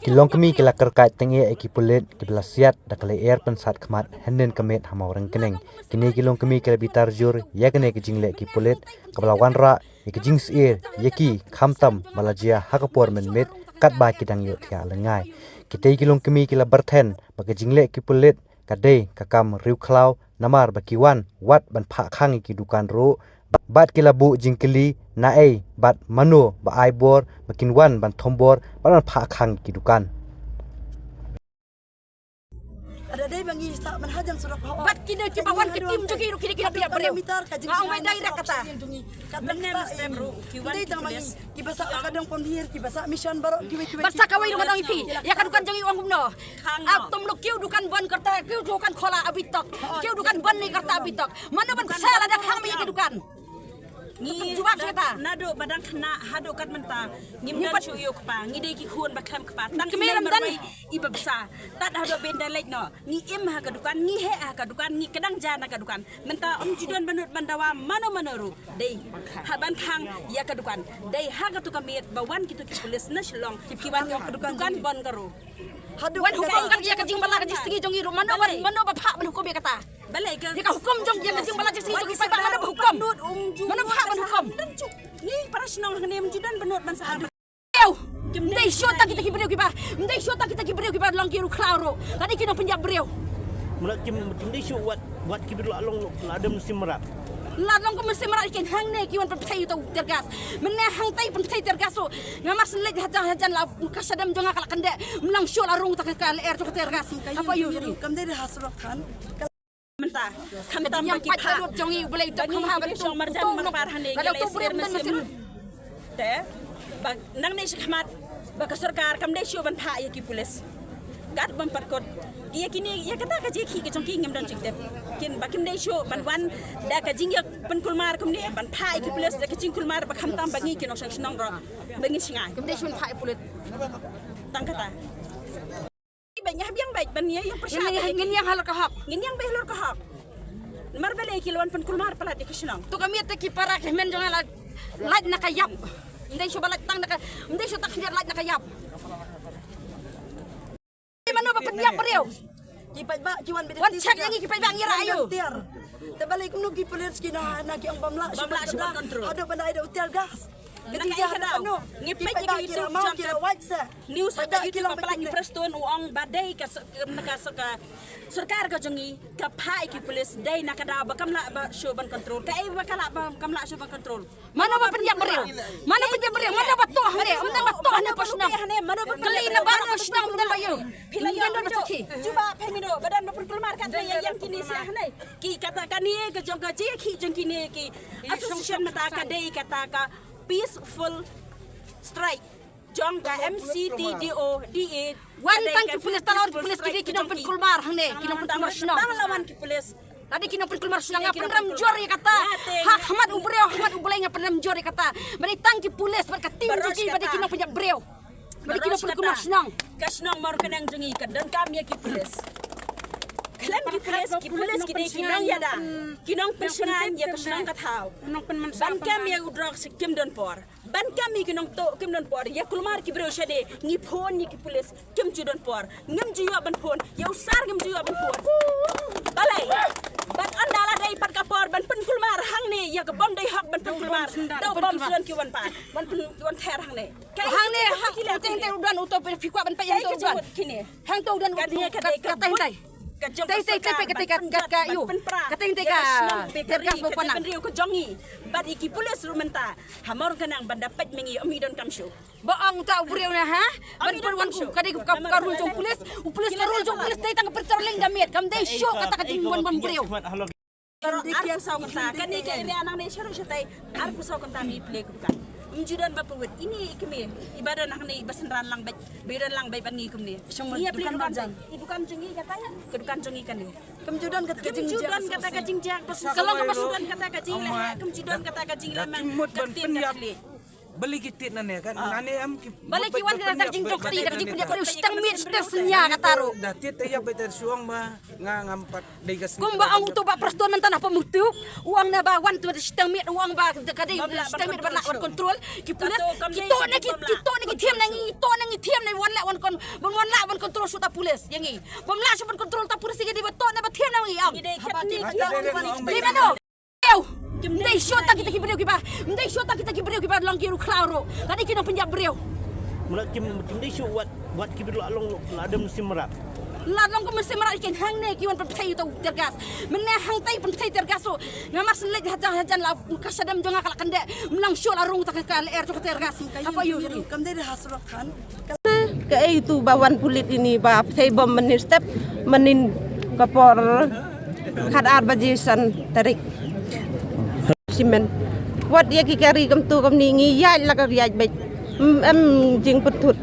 Ki Longkmie ki lakar kait tengi ki Pulit ki Siat da Lyer Pynsat Khmat henden kamet hamau rang keneng kini ki Longkmie ki bitar jur ya kene ki jingle ki Pulit kabla wanra ki jings ear yaki khamtam malajia hakapor menmet kat ba ki dang yo thia lengai ki te ki Longkmie ki la barthen ba ki jingle ki Pulit kadai kakam riu khlau namar ba ki wan wat ban pha khang ki dukan ro bat kilabu jingkili nae bat manu ba aibor makin wan ban thombor ban pha khang ki dukan ada dai bangi sa man hajang surat bat kini ki bawan ke tim jogi ru kini kini breu ngau mai dai dak kata benar stem ru ki wan ki basa kadang ponhir ki basa mission baro ki basa kawai ru madang ipi ya kan dukan jogi wang kumno atum lu kiu dukan ban kerta kiu dukan khola abitok kiu dukan ban ni kerta abitok mana ban kusala dak hang mi dukan ngi jubak kata nado badang khna hado kat menta ngimdan chuyo kpa ngi dei ki khun ba kham kpa tang kemeram dan ibabsa tat hado benda lek no ngi im ha ka dukan ngi he ha ka dukan ngi kadang jana ka dukan menta jidon banut bandawa mano manoru dei ha ban khang ya ka dukan dei ha ka tu kamet bawan kitu ki polis na shlong ki wan ka dukan bon karo hado wan hukum kan ya ka jing bala ka jistingi jongi ru mano ba pha ban hukum ya kata balai ke dia hukum jong dia kecing bala jistingi jongi pai mana hukum mana pha ban hukum ni para snong ne mjidan banut ban sa Mendai syota kita kibreu kiba. Mendai syota kita kibreu kiba long kiru klauro. Tadi kita penjab breu. Mulak mendai syot wat kibreu long ada musim merak. La long ko mesti merak ikan hang ne kiwan pertai tu tergas. Meneh hang tai pertai tergas so. Ngamas lek hajan la kasadam jonga kala kende. Melang syot la rung tak ka Lyer tu tergas. Apa you jadi? Kam dai hasrat kan. Menta khamtam ba ki pha jongi boleh tu kham ha tu marjan mangpar hane kalau tu breu mesin te ba nang ne Khmat ba ka sarkar kam dei syo ban pha ya ki pulis gat ban parkot ya kini ya kata ka je ki ke jong ki ngam dan chikte kin ba kim dei syo ban wan da ka jing ya ban kulmar kum ne ban pha ki pulis da ka jing kulmar ba khamtam ba ngi ki no sang snong ro ba ngi singai kam dei syo pha pulit tang kata banyak yang baik bania yang persyaratan ngin yang halor ka hak ngin yang baik halor ka hak mar bale kilwan pan kulmar pala di kisnong tu kami te ki para ke men jonga la laj na kayap ndai syo balat tang na ndai syo tak laj na kayap mana ba pendiap breu kipai ba kiwan beda wan check yang kipai ba ngira ayo tabalik nu ki polis ki na ki ang bamla syukur kontrol ada benda ada hotel gas Nangay ka daw. Ngipit niya ki YouTube channel. News ada YouTube apalagi preston uang badai ka sarkar ka jongi ka phai ki police dai nakada ba kamla ba shoban control ka ai ba kala ba kamla shoban control. Mana ba penjam breu? Mana penjam breu? Mana ba toh hane? Mana ba toh hane pasna? Mana ba kali na ba pasna mda ba yo? Pila yo ba sakhi. Cuba pemino badan ba kulmar ka yang kini sia hane. Ki kata kani ka jong ka ji ki jong kini ki association mata ka dai kata ka peaceful strike jong ka MCTDODA wan tang ki pulis talor ki pulis kini kinong pen kulmar hane kinong pen kulmar snong tang lawan ki pulis tadi kinong pen kulmar snong ngap ram jori kata hak Khmat ubreu Khmat ubulai ngap ram jori kata bari tang ki pulis bar ka tim jogi badi kinong penjab breu badi kinong pen kulmar snong ka snong mar kanang jongi ka dan kami ki pulis Klan ki pulis ki dei kinong yada kinong pensiunan ya ka snong ka thau ban kami ya udrok sikim don por ban kami kinong to kim don por ya kulmar ki breu shade ngi phone ni ki pulis kim ju don por ngam ju yo ban phone ya usar ngam ju yo ban phone balai ban andala dai pat ka por ban pen kulmar hang ne ya ka bom dai hak ban pen kulmar do bom suan ki wan pa ban pen wan ther hang ne hang ne hak teng teng udan uto pe fikwa ban pa yang to udan hang to udan ka teng dai Tay ka yu. Kateng ka tergas mo panang. Penriu ko jongi. Bad iki pulis rumenta. Hamor kanang bandapat mengi amidon kamsyo. Baang ta ubreu na ha. Ban perwan ku kadai ka rul jong pulis. Pulis ka rul jong pulis tay tang perterling damit. Kam dai show kata ka jingwan ban breu. Dikian saw kanta kani ke ini anang ne syaro syai ar ku saw kanta mi play ku kan. Mjudan bapuwit ini kami ibadah nak ni basenran lang baik beran lang baik bangi kami. Ia play kan ibukan jongi katanya kedukan jongi kan ni. Kemjudan kata kajing jak kalau kemasukan kata kajing lah kemjudan kata kajing lah man kapten kali. beli kitit nane kan nane am Balik kiwan kita dah jingkong keti dah jingkong dia stang mit stang senya kataru. dah tit ya beter suang ba ngampat degas Kumba ang uto ba preston man tanah pemutuk uang na ba wan tu stang mit uang ba kadi stang mit ba wan kontrol ki pulit kita ni tiam na wan la wan kontrol suta pulis yang ni bom la wan kontrol ta pulis di beton na ba tiam na ngi am di mana Ndai shota kita kibreu kiba. Ndai shota kita kibreu kiba long kiru klauro. Tadi kita penjab breu. Mula kim di shu wat kibir long ada musim merak. La long ko mesti marak ikan hang ne kiwan pertai tu tergas. Mene hang tai pertai tergas so. Ngamas lek hajan la kasadam jonga kala kande. Melang shol arung tak ka Lyer tu tergas. Apa you jadi? Kam dari hasrat kan. Ke itu bawan Pulit ini ba saya bom menin step menin kapor khadar bajisan tarik simen wat ya ki kari kam tu kam ni ngi ya la ka ya bet jing putut